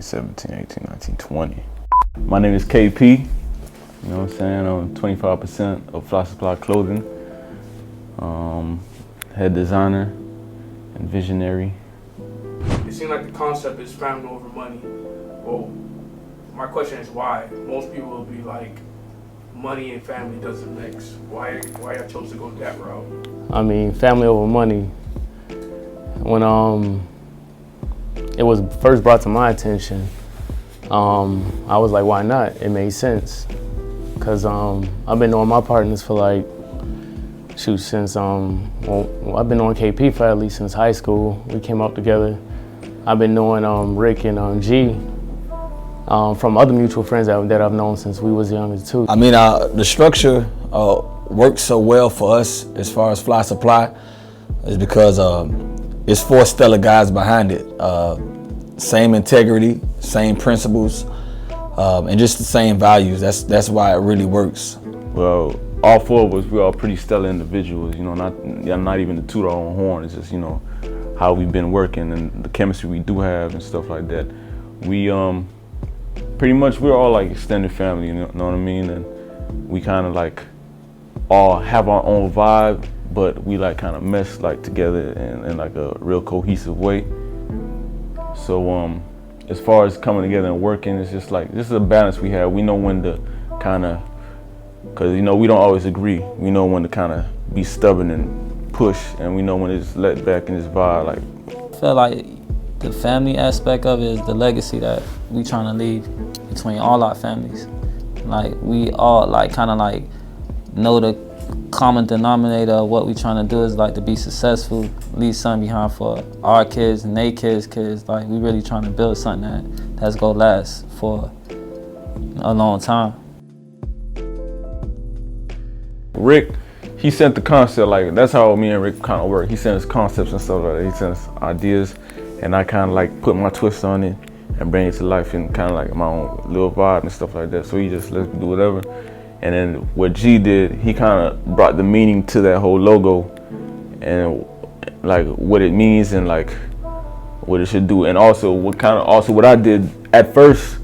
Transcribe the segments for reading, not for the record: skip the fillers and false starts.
17, 18, 19, 20. My name is KP, you know what I'm saying? I'm 25% of Fly Supply Clothing, head designer and visionary. It seems like the concept is family over money. Well, my question is why? Most people will be like, money and family doesn't mix. Why I chose to go that route? I mean, family over money. When it was first brought to my attention, I was like, why not? It made sense. Cause I've been knowing my partners for like, since I've been on KP for at least since high school. We came up together. I've been knowing Rick and G from other mutual friends that I've known since we was young too. I mean, the structure works so well for us as far as Fly Supply is because it's 4 stellar guys behind it. Same integrity, same principles, and just the same values. That's why it really works. Well, all 4 of us, we're all pretty stellar individuals, you know, not even to toot our own horn. It's just, you know, how we've been working and the chemistry we do have and stuff like that. We pretty much, we're all like extended family, you know what I mean? And we kind of like all have our own vibe, but we like kind of mesh like together in like a real cohesive way. So as far as coming together and working, it's just like, this is a balance we have. We know when to kind of, cause you know, we don't always agree. We know when to kind of be stubborn and push, and we know when to just let back and just vibe. Like, I feel like the family aspect of it is the legacy that we trying to leave between all our families. Like, we all like kind of like know the common denominator of what we trying to do is like to be successful, leave something behind for our kids and their kids. Like, we really trying to build something that's gonna last for a long time. Rick, he sent the concept, like that's how me and Rick kind of work. He sent us concepts and stuff like that. He sent us ideas, and I kind of like put my twist on it and bring it to life in kind of like my own little vibe and stuff like that. So he just lets me do whatever. And then what G did, he kind of brought the meaning to that whole logo and like what it means and like what it should do. And also what I did at first,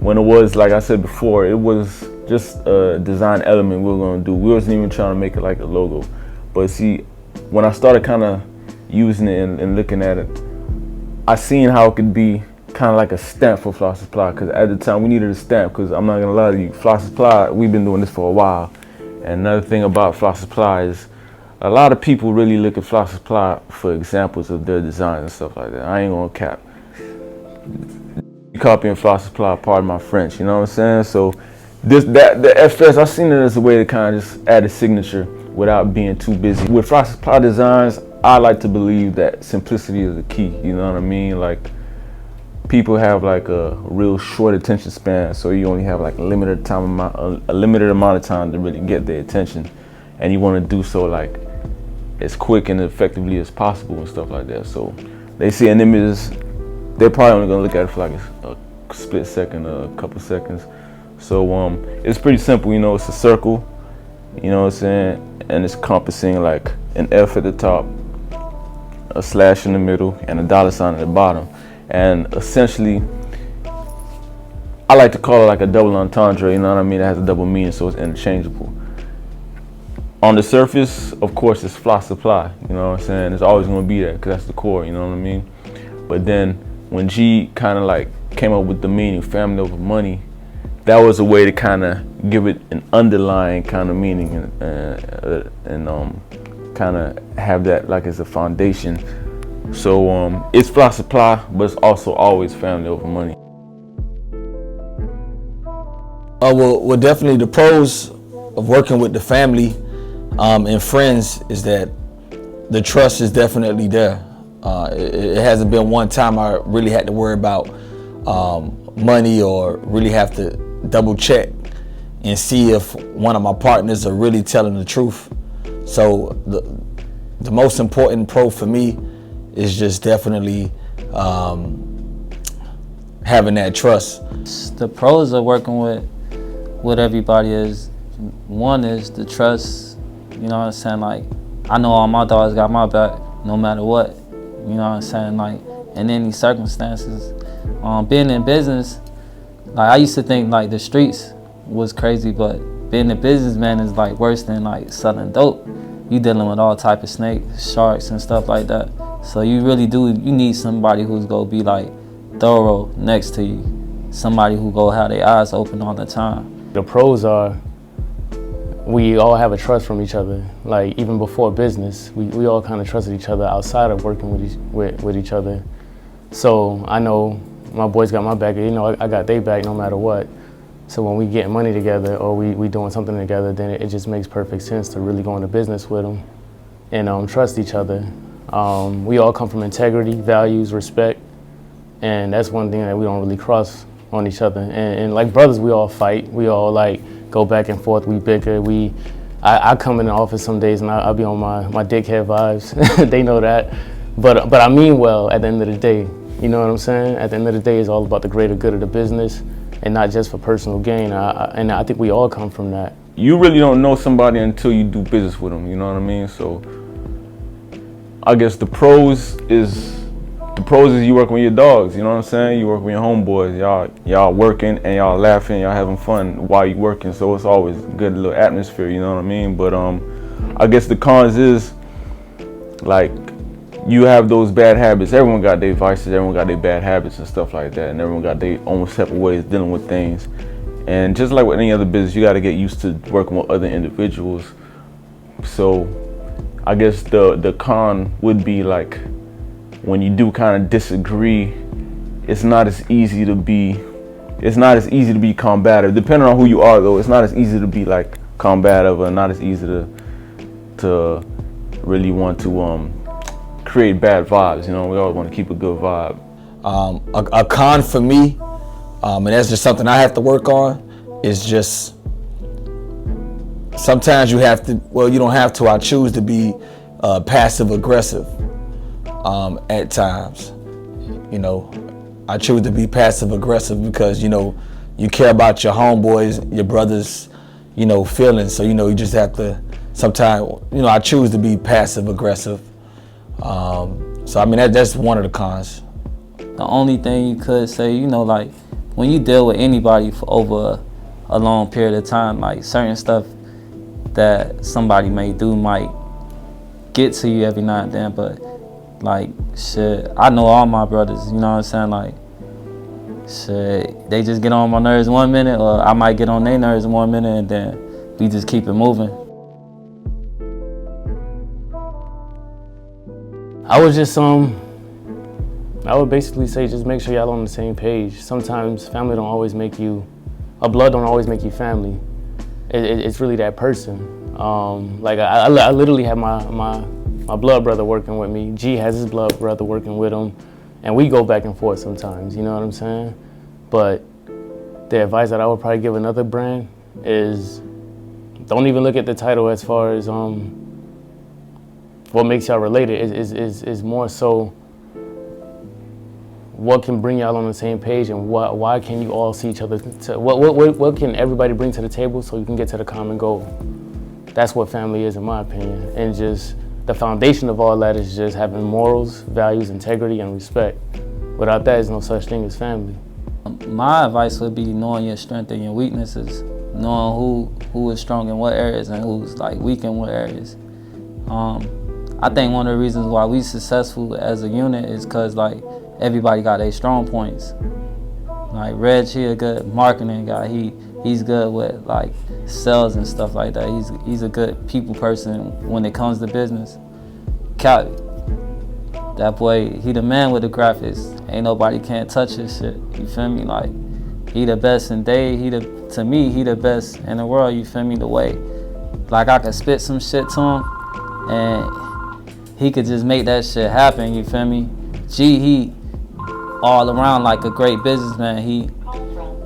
when it was, like I said before, it was just a design element we were gonna do. We wasn't even trying to make it like a logo. But see, when I started kind of using it and looking at it, I seen how it could be kind of like a stamp for Fly Supply, because at the time we needed a stamp, because I'm not gonna lie to you, Fly Supply, we've been doing this for a while. And another thing about Fly Supply is a lot of people really look at Fly Supply for examples of their designs and stuff like that. I ain't gonna cap. Copying Fly Supply, pardon my French, you know what I'm saying? So at first I seen it as a way to kind of just add a signature without being too busy. With Fly Supply designs, I like to believe that simplicity is the key, you know what I mean? Like, people have like a real short attention span, so you only have like a limited amount of time to really get their attention, and you want to do so like as quick and effectively as possible and stuff like that. So they see an image, they're probably only gonna look at it for like a split second, a couple seconds. So it's pretty simple, you know. It's a circle, you know what I'm saying, and it's encompassing like an F at the top, a slash in the middle, and a dollar sign at the bottom. And essentially, I like to call it like a double entendre, you know what I mean? It has a double meaning, so it's interchangeable. On the surface, of course, it's Fly Supply, you know what I'm saying? It's always gonna be there, because that's the core, you know what I mean? But then, when G kind of like came up with the meaning, family over money, that was a way to kind of give it an underlying kind of meaning and kind of have that like as a foundation. So it's Fly Supply, but it's also always family over money. Well, definitely the pros of working with the family and friends is that the trust is definitely there. It hasn't been one time I really had to worry about money or really have to double check and see if one of my partners are really telling the truth. So the most important pro for me is just definitely having that trust. The pros of working with everybody is, one is the trust, you know what I'm saying? Like, I know all my dogs got my back no matter what, you know what I'm saying? Like, in any circumstances, being in business, like I used to think like the streets was crazy, but being a businessman is like worse than like selling dope. You dealing with all type of snakes, sharks, and stuff like that. So you really do, you need somebody who's gonna be like thorough next to you. Somebody who go have their eyes open all the time. The pros are, we all have a trust from each other. Like even before business, we all kind of trusted each other outside of working with each other. So I know my boys got my back, you know, I got their back no matter what. So when we getting money together or we doing something together, then it just makes perfect sense to really go into business with them and trust each other. We all come from integrity, values, respect, and that's one thing that we don't really cross on each other. And like brothers, we all fight. We all like go back and forth. We bicker. I come in the office some days and I'll be on my dickhead vibes. They know that. But I mean well at the end of the day. You know what I'm saying? At the end of the day, it's all about the greater good of the business and not just for personal gain. And I think we all come from that. You really don't know somebody until you do business with them, you know what I mean? So I guess the pros is you working with your dogs, you know what I'm saying? You work with your homeboys, y'all working and y'all laughing, y'all having fun while you working, so it's always a good little atmosphere, you know what I mean? But I guess the cons is like you have those bad habits. Everyone got their vices, everyone got their bad habits and stuff like that, and everyone got their own separate ways of dealing with things. And just like with any other business, you got to get used to working with other individuals. So I guess the con would be like when you do kind of disagree, it's not as easy to be combative. Depending on who you are though, it's not as easy to be like combative, or not as easy to really want to create bad vibes. You know, we always want to keep a good vibe. A con for me, and that's just something I have to work on, is just sometimes you have to, well, you don't have to, I choose to be passive aggressive at times. You know, I choose to be passive aggressive because, you know, you care about your homeboys, your brothers, you know, feelings. So, you know, you just have to sometimes, you know, I choose to be passive aggressive. So I mean, that's one of the cons. The only thing you could say, you know, like when you deal with anybody for over a long period of time, like certain stuff that somebody may do might get to you every now and then, but like shit, I know all my brothers, you know what I'm saying? Like shit, they just get on my nerves 1 minute, or I might get on their nerves 1 minute, and then we just keep it moving. I would basically say just make sure y'all on the same page. Sometimes family don't always make you, blood don't always make you family. It's really that person. Like I literally have my blood brother working with me. G has his blood brother working with him, and we go back and forth sometimes. You know what I'm saying? But the advice that I would probably give another brand is don't even look at the title as far as what makes y'all related. Is more so what can bring y'all on the same page, and why can you all see each other? What can everybody bring to the table so you can get to the common goal? That's what family is, in my opinion. And just the foundation of all that is just having morals, values, integrity, and respect. Without that, there's no such thing as family. My advice would be knowing your strengths and your weaknesses, knowing who is strong in what areas and who's like weak in what areas. I think one of the reasons why we successful as a unit is because like everybody got their strong points. Like Reg, he a good marketing guy. He's good with like sales and stuff like that. He's a good people person when it comes to business. Cali, that boy, he the man with the graphics. Ain't nobody can't touch his shit. You feel me? Like he the best in day. To me, he the best in the world. You feel me? The way, like I could spit some shit to him, and he could just make that shit happen. You feel me? G, he all around like a great businessman.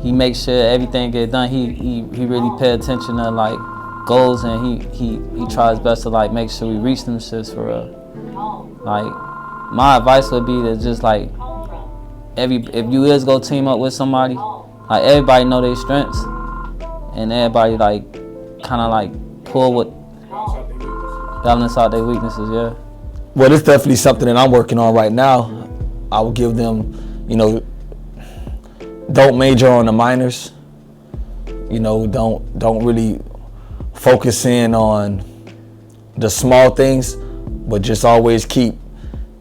He makes sure everything get done. He really pay attention to like goals, and he tries best to like make sure we reach them shits for real. Like my advice would be to just like if you is go team up with somebody, like everybody know their strengths, and everybody like kind of like pull what balance out their weaknesses. Yeah. Well, it's definitely something that I'm working on right now. I will give them, you know, don't major on the minors. You know, don't really focus in on the small things, but just always keep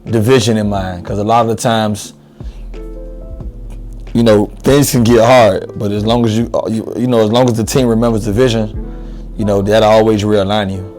the vision in mind. Because a lot of the times, you know, things can get hard, but as long as you know, as long as the team remembers the vision, you know, that'll always realign you.